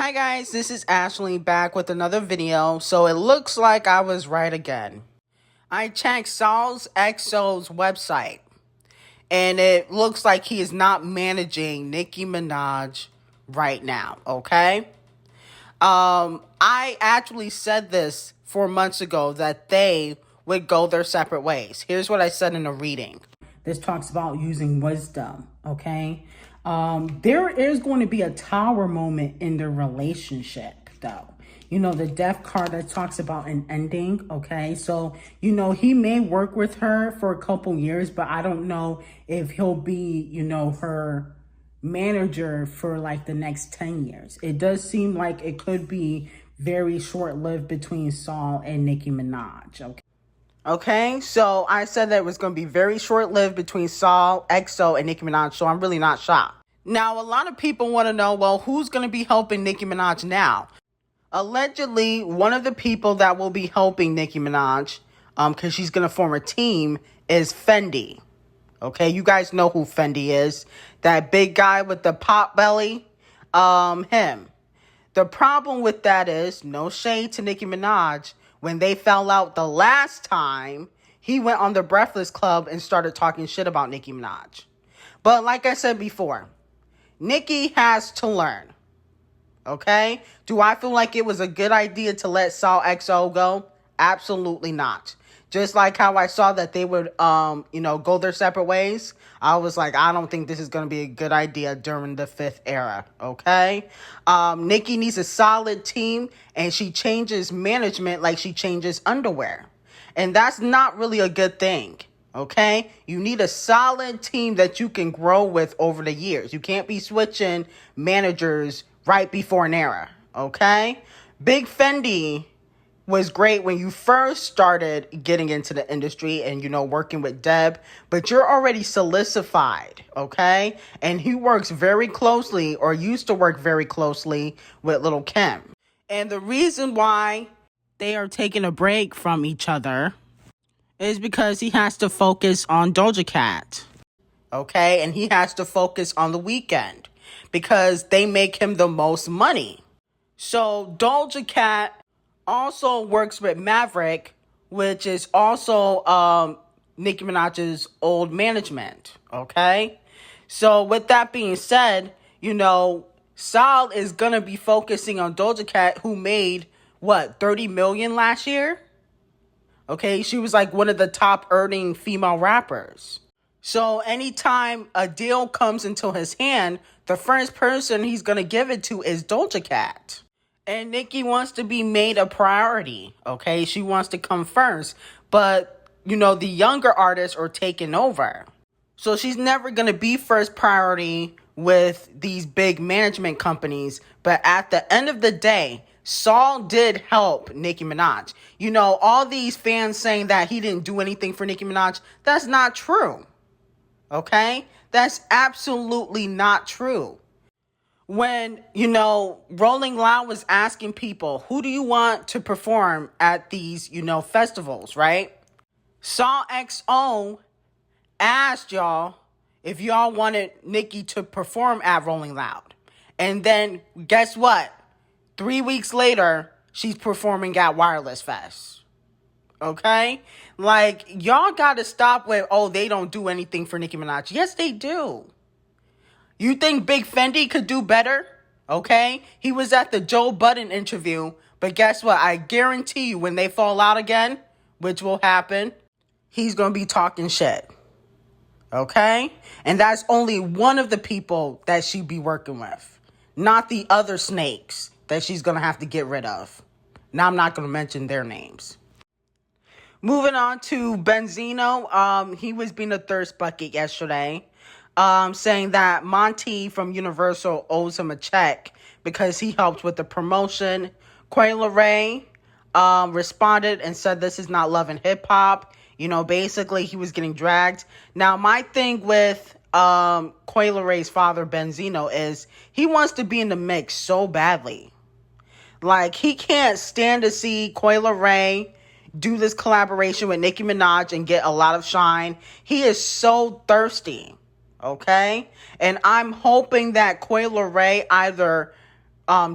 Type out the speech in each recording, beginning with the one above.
Hi guys, this is Ashley back with another video. So it looks like I was right again. I checked Songz XO's website and it looks like he is not managing Nicki Minaj right now, okay? I actually said this 4 months ago that they would go their separate ways. Here's what I said in a reading. This talks about using wisdom, okay? There is going to be a tower moment in the relationship, though. You know, the death card that talks about an ending, okay? So, you know, he may work with her for a couple years, but I don't know if he'll be, you know, her manager for like the next 10 years. It does seem like it could be very short-lived between Saul and Nicki Minaj, okay? Okay, so I said that it was going to be very short-lived between Saul, XO, and Nicki Minaj, so I'm really not shocked. Now, a lot of people want to know, well, who's going to be helping Nicki Minaj now? Allegedly, one of the people that will be helping Nicki Minaj, because she's going to form a team, is Fendi. Okay, you guys know who Fendi is. That big guy with the pot belly, him. The problem with that is, no shade to Nicki Minaj, when they fell out the last time, he went on the Breakfast Club and started talking shit about Nicki Minaj. But like I said before, Nicki has to learn. Okay? Do I feel like it was a good idea to let Saul XO go? Absolutely not. Just like how I saw that they would, go their separate ways. I was like, I don't think this is going to be a good idea during the fifth era, okay? Nicki needs a solid team, and she changes management like she changes underwear. And that's not really a good thing, okay? You need a solid team that you can grow with over the years. You can't be switching managers right before an era, okay? Big Fendi was great when you first started getting into the industry and, you know, working with Deb, but you're already solidified, okay? And he works very closely, or used to work very closely, with Lil' Kim. And the reason why they are taking a break from each other is because he has to focus on Doja Cat, okay? And he has to focus on The Weeknd because they make him the most money. So Doja Cat also works with Maverick, which is also Nicki Minaj's old management, okay? So with that being said, you know, Saul is going to be focusing on Doja Cat, who made, what, 30 million last year? Okay, she was like one of the top earning female rappers. So anytime a deal comes into his hand, the first person he's going to give it to is Doja Cat. And Nicki wants to be made a priority, okay? She wants to come first. But, you know, the younger artists are taking over. So she's never going to be first priority with these big management companies. But at the end of the day, Saul did help Nicki Minaj. You know, all these fans saying that he didn't do anything for Nicki Minaj, that's not true, okay? That's absolutely not true. When, you know, Rolling Loud was asking people, who do you want to perform at these, you know, festivals, right? Saul XO asked y'all if y'all wanted Nicki to perform at Rolling Loud. And then, guess what? 3 weeks later, she's performing at Wireless Fest. Okay? Like, y'all gotta stop with, oh, they don't do anything for Nicki Minaj. Yes, they do. You think Big Fendi could do better? Okay? He was at the Joe Budden interview, but guess what? I guarantee you when they fall out again, which will happen, he's going to be talking shit. Okay? And that's only one of the people that she'd be working with, not the other snakes that she's going to have to get rid of. Now, I'm not going to mention their names. Moving on to Benzino. He was being a thirst bucket yesterday. Saying that Monty from Universal owes him a check because he helped with the promotion. Coi Leray responded and said this is not love and hip hop. You know, basically he was getting dragged. Now, my thing with Coi Leray's father, Benzino, is he wants to be in the mix so badly. Like, he can't stand to see Coi Leray do this collaboration with Nicki Minaj and get a lot of shine. He is so thirsty. Okay? And I'm hoping that Coi Leray either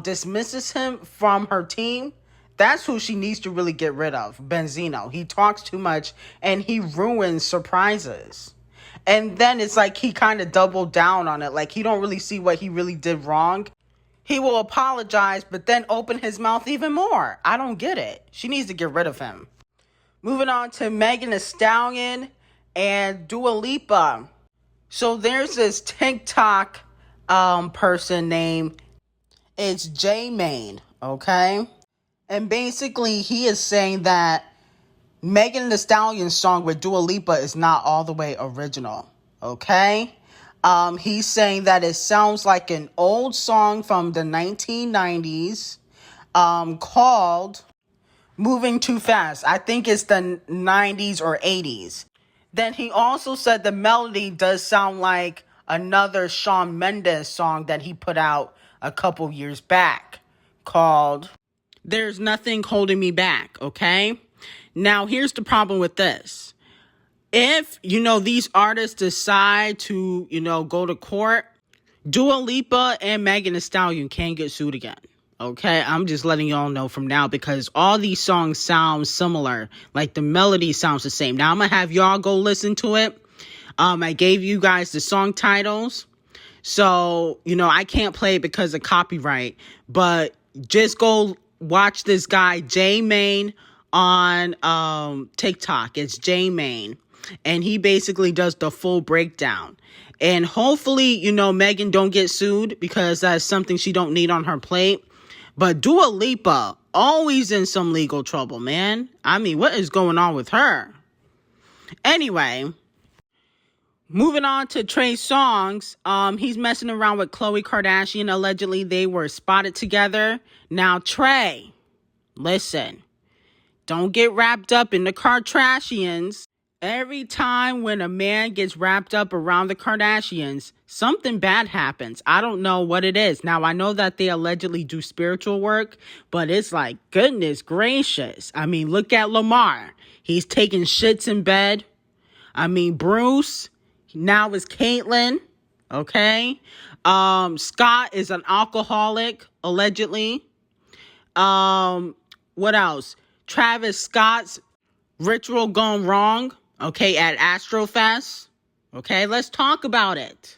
dismisses him from her team, that's who she needs to really get rid of. Benzino. He talks too much and he ruins surprises. And then it's like he kind of doubled down on it. Like he don't really see what he really did wrong. He will apologize, but then open his mouth even more. I don't get it. She needs to get rid of him. Moving on to MeganStallion and Dua Lipa. So there's this TikTok person named, it's J-Mane, okay? And basically he is saying that MeganStallion's song with Dua Lipa is not all the way original, okay? He's saying that it sounds like an old song from the 1990s called Moving Too Fast. I think it's the 90s or 80s. Then he also said the melody does sound like another Shawn Mendes song that he put out a couple years back called There's Nothing Holding Me Back, okay? Now, here's the problem with this. If, these artists decide to, go to court, Dua Lipa and MeganStallion can't get sued again. Okay, I'm just letting y'all know from now because all these songs sound similar. Like the melody sounds the same. Now I'm going to have y'all go listen to it. I gave you guys the song titles. So, I can't play it because of copyright. But just go watch this guy, J-Mane, on TikTok. It's J-Mane. And he basically does the full breakdown. And hopefully, Megan don't get sued because that's something she don't need on her plate. But Dua Lipa, always in some legal trouble, man. I mean, what is going on with her? Anyway, moving on to Trey Songz. He's messing around with Khloe Kardashian. Allegedly, they were spotted together. Now, Trey, listen. Don't get wrapped up in the Kardashians. Every time when a man gets wrapped up around the Kardashians, something bad happens. I don't know what it is. Now, I know that they allegedly do spiritual work, but it's like, goodness gracious. I mean, look at Lamar. He's taking shits in bed. I mean, Bruce. Now it's Caitlyn. Okay. Scott is an alcoholic, allegedly. What else? Travis Scott's ritual gone wrong. Okay, at Astrofest. Okay, let's talk about it.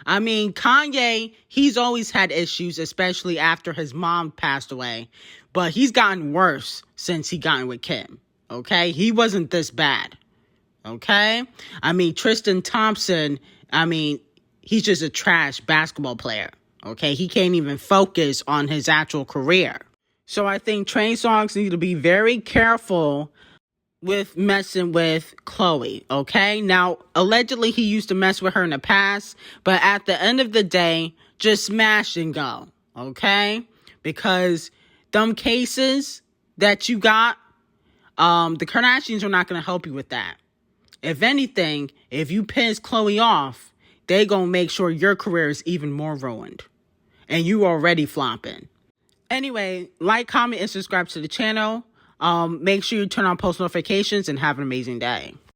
I mean, Kanye, he's always had issues, especially after his mom passed away. But he's gotten worse since he got with Kim. Okay, he wasn't this bad. Okay, I mean, Tristan Thompson, he's just a trash basketball player. Okay, he can't even focus on his actual career. So I think Trey Songz need to be very careful with messing with Khloe, okay? Now, allegedly, he used to mess with her in the past, but at the end of the day, just smash and go, okay? Because them cases that you got, the Kardashians are not going to help you with that. If anything, if you piss Khloe off, they going to make sure your career is even more ruined. And you already flopping. Anyway, like, comment, and subscribe to the channel. Make sure you turn on post notifications and have an amazing day.